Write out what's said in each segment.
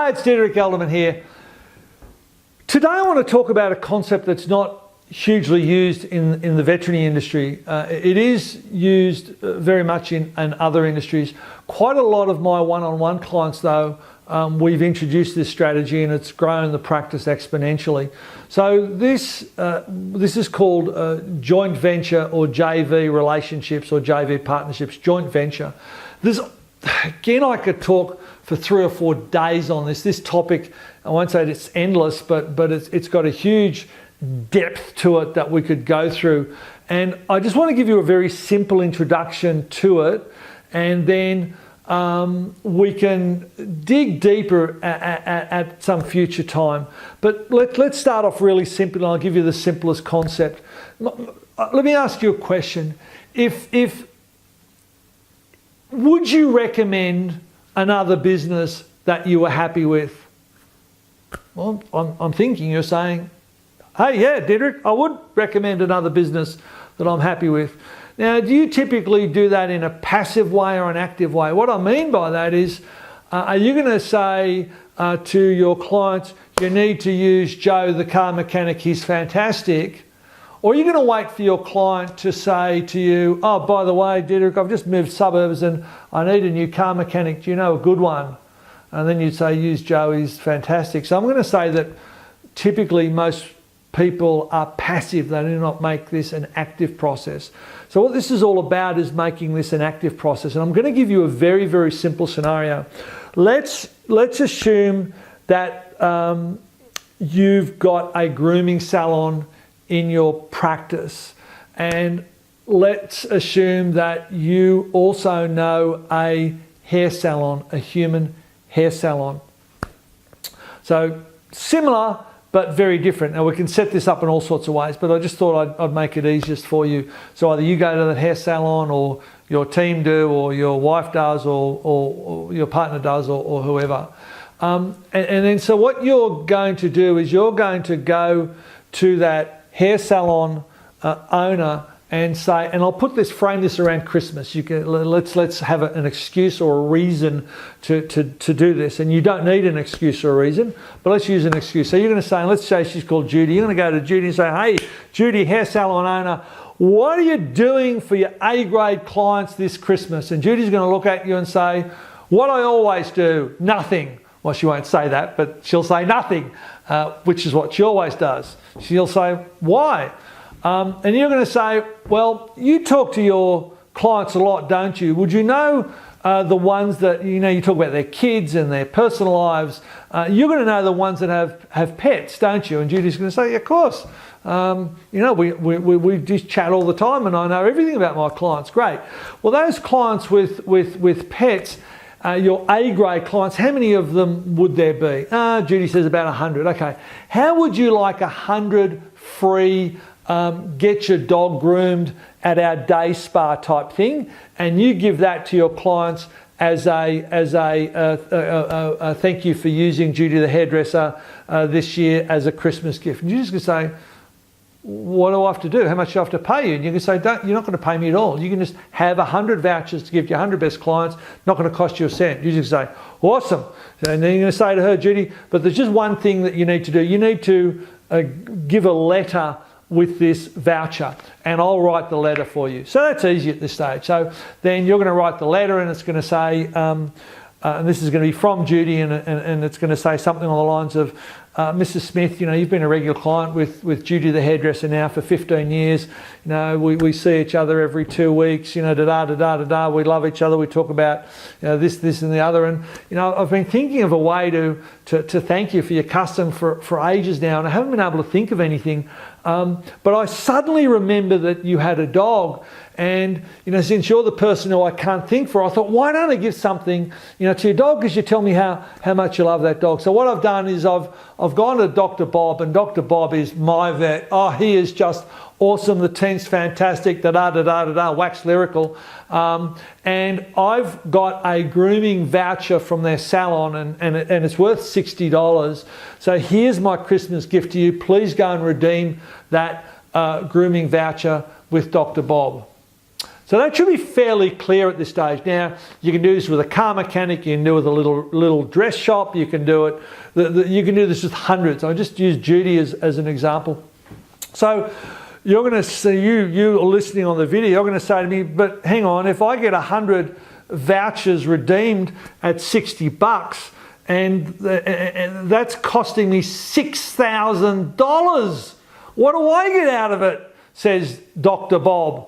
Hi, it's Diederik Elderman here. Today I want to talk about a concept that's not hugely used in the veterinary industry. It is used very much in other industries. Quite a lot of my one-on-one clients though, we've introduced this strategy and it's grown the practice exponentially. So this is called joint venture or JV relationships or JV partnerships, joint venture. Again, I could talk for 3 or 4 days on this. This topic, I won't say it's endless, but it's got a huge depth to it that we could go through. And I just want to give you a very simple introduction to it, and then we can dig deeper at some future time. But let's start off really simple, and I'll give you the simplest concept. Let me ask you a question. Would you recommend another business that you were happy with? Well, I'm thinking you're saying, hey, yeah, Diederik, I would recommend another business that I'm happy with. Now, do you typically do that in a passive way or an active way? What I mean by that is, are you going to say to your clients, you need to use Joe, the car mechanic, he's fantastic? Or are you going to wait for your client to say to you, oh, by the way, Diederik, I've just moved suburbs and I need a new car mechanic. Do you know a good one? And then you'd say, use Joe, he's fantastic. So I'm going to say that typically most people are passive. They do not make this an active process. So what this is all about is making this an active process. And I'm going to give you a very, very simple scenario. Let's assume that you've got a grooming salon in your practice, and let's assume that you also know a hair salon, a human hair salon. So similar but very different. Now we can set this up in all sorts of ways, but I just thought I'd make it easiest for you. So either you go to the hair salon, or your team do, or your wife does, or your partner does, or whoever. And then so what you're going to do is you're going to go to that hair salon owner and say, and I'll frame this around Christmas. You can let's have an excuse or a reason to do this, and you don't need an excuse or a reason, but let's use an excuse. So you're going to say, let's say she's called Judy. You're going to go to Judy and say, hey, Judy, hair salon owner, what are you doing for your A-grade clients this Christmas? And Judy's going to look at you and say, what I always do, nothing. Well, she won't say that, but she'll say nothing, which is what she always does. She'll say, why? And you're going to say, well, you talk to your clients a lot, don't you? Would you know the ones that, you talk about their kids and their personal lives. You're going to know the ones that have pets, don't you? And Judy's going to say, yeah, of course. We just chat all the time and I know everything about my clients. Great. Well, those clients with pets, your A-grade clients, how many of them would there be? Judy says about 100. Okay. How would you like 100 free get your dog groomed at our day spa type thing, and you give that to your clients as a thank you for using Judy the hairdresser this year as a Christmas gift? And you're just going to say, what do I have to do? How much do I have to pay you? And you can say, you're not going to pay me at all. You can just have 100 vouchers to give to your 100 best clients, not going to cost you a cent. You just say, awesome. And then you're going to say to her, Judy, but there's just one thing that you need to do. You need to give a letter with this voucher, and I'll write the letter for you. So that's easy at this stage. So then you're going to write the letter, and it's going to say, and this is going to be from Judy, and it's going to say something on the lines of, Mrs. Smith, you've been a regular client with Judy the hairdresser now for 15 years. We see each other every 2 weeks, we love each other, we talk about this and the other. And I've been thinking of a way to thank you for your custom for ages now, and I haven't been able to think of anything. But I suddenly remember that you had a dog, and since you're the person who I can't think for, I thought, why don't I give something to your dog, because you tell me how much you love that dog. So what I've done is I've gone to Dr. Bob, and Dr. Bob is my vet. Oh, he is just awesome. The team's fantastic. Wax lyrical. And I've got a grooming voucher from their salon, and it's worth $60. So here's my Christmas gift to you. Please go and redeem that grooming voucher with Dr. Bob. So that should be fairly clear at this stage. Now, you can do this with a car mechanic, you can do it with a little dress shop, you can do it, you can do this with hundreds. I just use Judy as an example. So you're going to see, you are listening on the video, you're going to say to me, but hang on, if I get 100 vouchers redeemed at $60 and that's costing me $6,000, what do I get out of it, says Dr. Bob.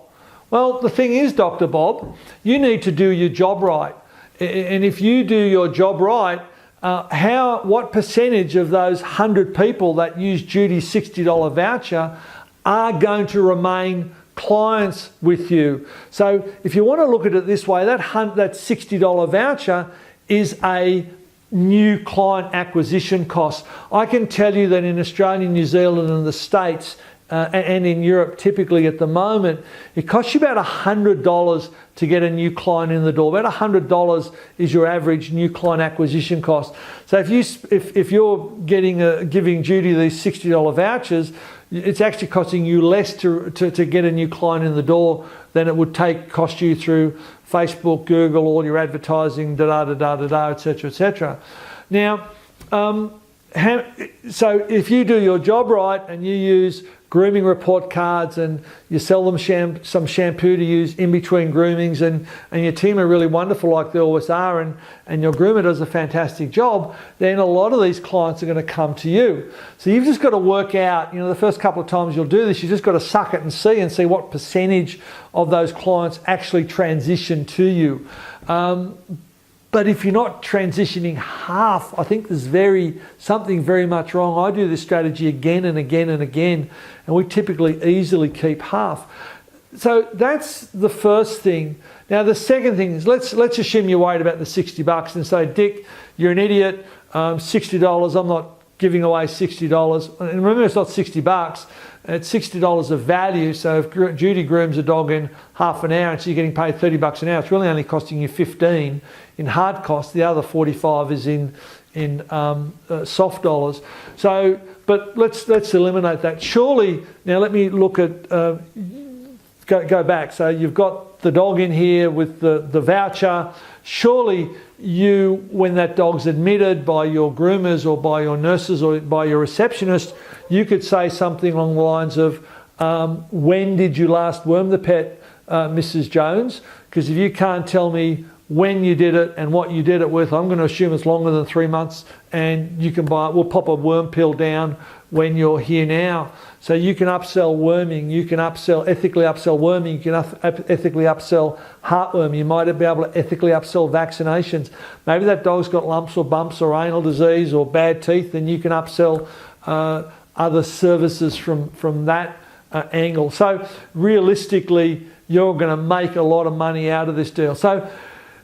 Well, the thing is, Dr. Bob, you need to do your job right. And if you do your job right, what percentage of those 100 people that use Judy's $60 voucher are going to remain clients with you? So if you want to look at it this way, that $60 voucher is a new client acquisition cost. I can tell you that in Australia, New Zealand and the States, and in Europe typically at the moment, it costs you about $100 to get a new client in the door. About $100 is your average new client acquisition cost. So if you're giving Judy these $60 vouchers, it's actually costing you less to get a new client in the door than it would cost you through Facebook, Google, all your advertising, etc., etc. Now, so if you do your job right and you use grooming report cards and you sell them some shampoo to use in between groomings, and your team are really wonderful like they always are, and your groomer does a fantastic job, then a lot of these clients are going to come to you. So you've just got to work out, the first couple of times you'll do this, you've just got to suck it and see what percentage of those clients actually transition to you. But if you're not transitioning half, I think there's something very much wrong. I do this strategy again and again and again, and we typically easily keep half. So that's the first thing. Now the second thing is, let's assume you're worried about the $60 and say, Dick, you're an idiot, $60, I'm not giving away $60. And remember, it's not $60. It's $60 of value. So if Judy grooms a dog in half an hour and she's getting paid $30 an hour, it's really only costing you $15 in hard costs. The other $45 is in soft dollars. So, but let's eliminate that. Surely, now let me look at, go back. So you've got the dog in here with the voucher. Surely when that dog's admitted by your groomers or by your nurses or by your receptionist, you could say something along the lines of, when did you last worm the pet, Mrs. Jones? Because if you can't tell me when you did it and what you did it with, I'm going to assume it's longer than 3 months, and you can we'll pop a worm pill down when you're here now. So you can upsell worming, you can ethically upsell worming, you can ethically upsell heartworm, you might be able to ethically upsell vaccinations. Maybe that dog's got lumps or bumps or anal disease or bad teeth, and you can upsell other services from that angle. So realistically, you're going to make a lot of money out of this deal. So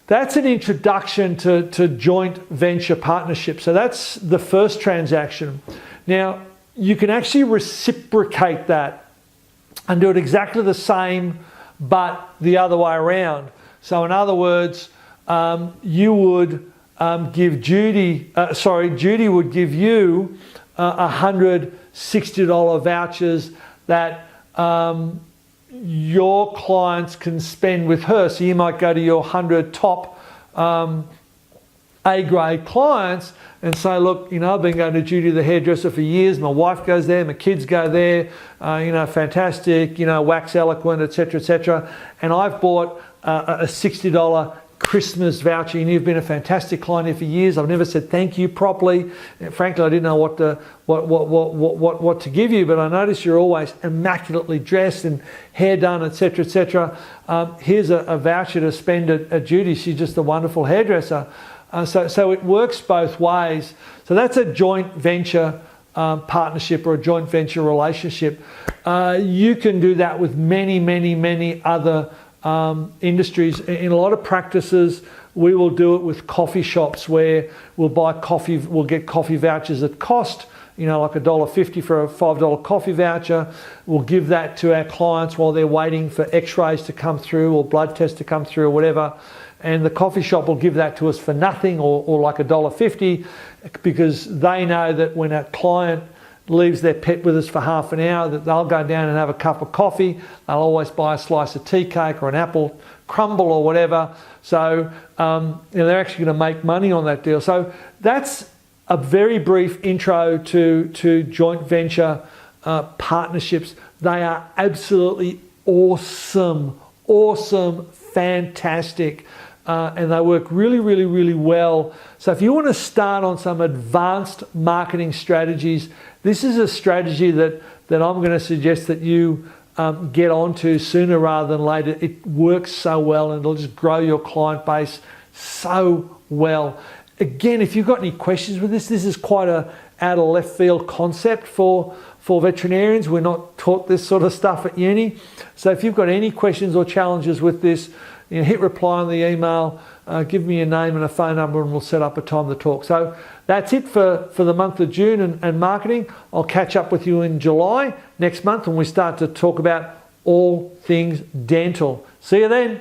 that's an introduction to joint venture partnership. So that's the first transaction. Now, you can actually reciprocate that and do it exactly the same, but the other way around. So in other words, you would give Judy would give you 100 $60 vouchers that your clients can spend with her. So you might go to your 100 top A-grade clients and say, look, I've been going to Judy the hairdresser for years. My wife goes there, my kids go there, fantastic, wax eloquent, etc., etc. And I've bought a $60 Christmas voucher, and you've been a fantastic client here for years. I've never said thank you properly. And frankly, I didn't know what to give you, but I notice you're always immaculately dressed and hair done, etc., etc. Here's a voucher to spend at Judy. She's just a wonderful hairdresser. So it works both ways. So that's a joint venture partnership or a joint venture relationship. You can do that with many, many, many other industries. In a lot of practices, we will do it with coffee shops where we'll buy coffee, we'll get coffee vouchers at cost, like $1.50 for a $5 coffee voucher. We'll give that to our clients while they're waiting for x-rays to come through or blood tests to come through or whatever. And the coffee shop will give that to us for nothing or like $1.50, because they know that when a client leaves their pet with us for half an hour, that they'll go down and have a cup of coffee. They'll always buy a slice of tea cake or an apple crumble or whatever. So they're actually going to make money on that deal. So that's a very brief intro to joint venture partnerships. They are absolutely awesome, fantastic. And they work really, really, really well. So if you want to start on some advanced marketing strategies, this is a strategy that I'm going to suggest that you get onto sooner rather than later. It works so well, and it'll just grow your client base so well. Again, if you've got any questions with this is quite a out of left field concept for veterinarians. We're not taught this sort of stuff at uni. So if you've got any questions or challenges with this, hit reply on the email, give me a name and a phone number, and we'll set up a time to talk. So that's it for the month of June and marketing. I'll catch up with you in July next month when we start to talk about all things dental. See you then.